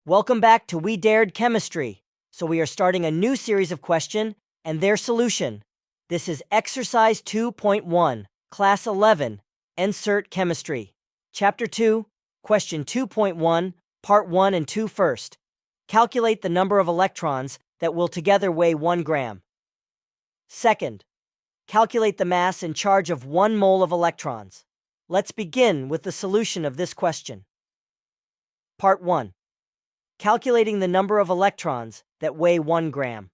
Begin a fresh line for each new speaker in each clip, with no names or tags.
Welcome back to We Dared Chemistry. So we are starting a new series of question and their solution. This is Exercise 2.1, Class 11, Insert Chemistry. Chapter 2, Question 2.1, Part 1 and 2 first. Calculate the number of electrons that will together weigh 1 gram. Second, calculate the mass and charge of 1 mole of electrons. Let's begin with the solution of this question. Part 1. Calculating the number of electrons that weigh 1 gram.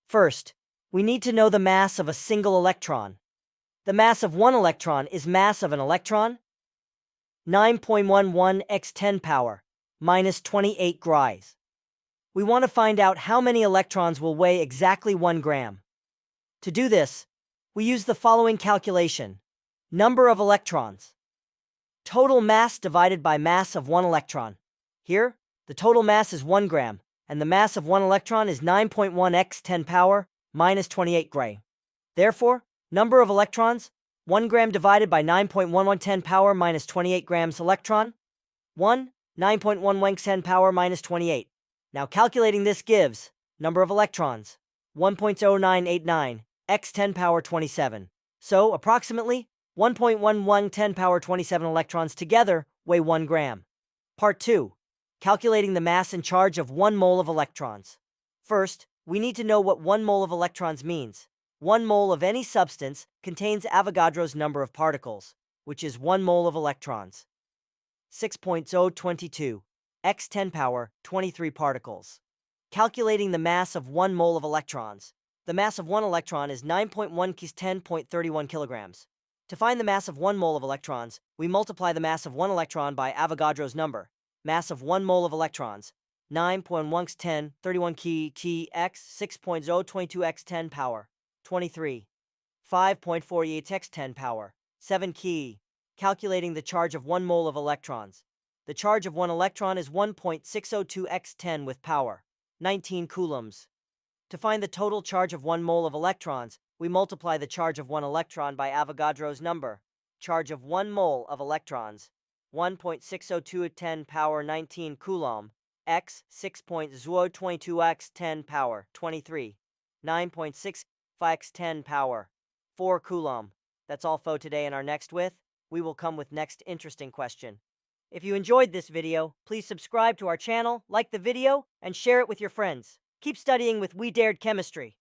First, we need to know the mass of a single electron. The mass of one electron is mass of an electron, 9.11 x 10 power, minus 28 grays. We want to find out how many electrons will weigh exactly 1 gram. To do this, we use the following calculation. Number of electrons. Total mass divided by mass of one electron. Here, the total mass is 1 gram, and the mass of one electron is 9.1 x 10 power, minus 28 gray. Therefore, number of electrons, 1 gram divided by 9.11 10 power minus 28 grams electron, 1, 9.11 x 10 power minus 28. Now calculating this gives, number of electrons, 1.0989 x 10 power 27. So, approximately, 1.11 10 power 27 electrons together weigh 1 gram. Part 2. Calculating the mass and charge of 1 mole of electrons. First, we need to know what 1 mole of electrons means. 1 mole of any substance contains Avogadro's number of particles, which is 1 mole of electrons. 6.022 x 10 power 23 particles. Calculating the mass of 1 mole of electrons. The mass of one electron is 9.1 x 10.31 kilograms. To find the mass of 1 mole of electrons, we multiply the mass of one electron by Avogadro's number. Mass of 1 mole of electrons, 9.1 x 10, 31 key x 6.022 x 10 power, 23. 5.48 x 10 power, 7 key. Calculating the charge of 1 mole of electrons. The charge of 1 electron is 1.602 x 10 with power, 19 coulombs. To find the total charge of 1 mole of electrons, we multiply the charge of 1 electron by Avogadro's number. Charge of 1 mole of electrons, 1.602 10 power 19 coulomb, x 6.022 x 10 power 23, 9.6 x 10 power 4 coulomb. That's all for today. In our next we will come with next interesting question. If you enjoyed this video, please subscribe to our channel, like the video, and share it with your friends. Keep studying with We Dared Chemistry.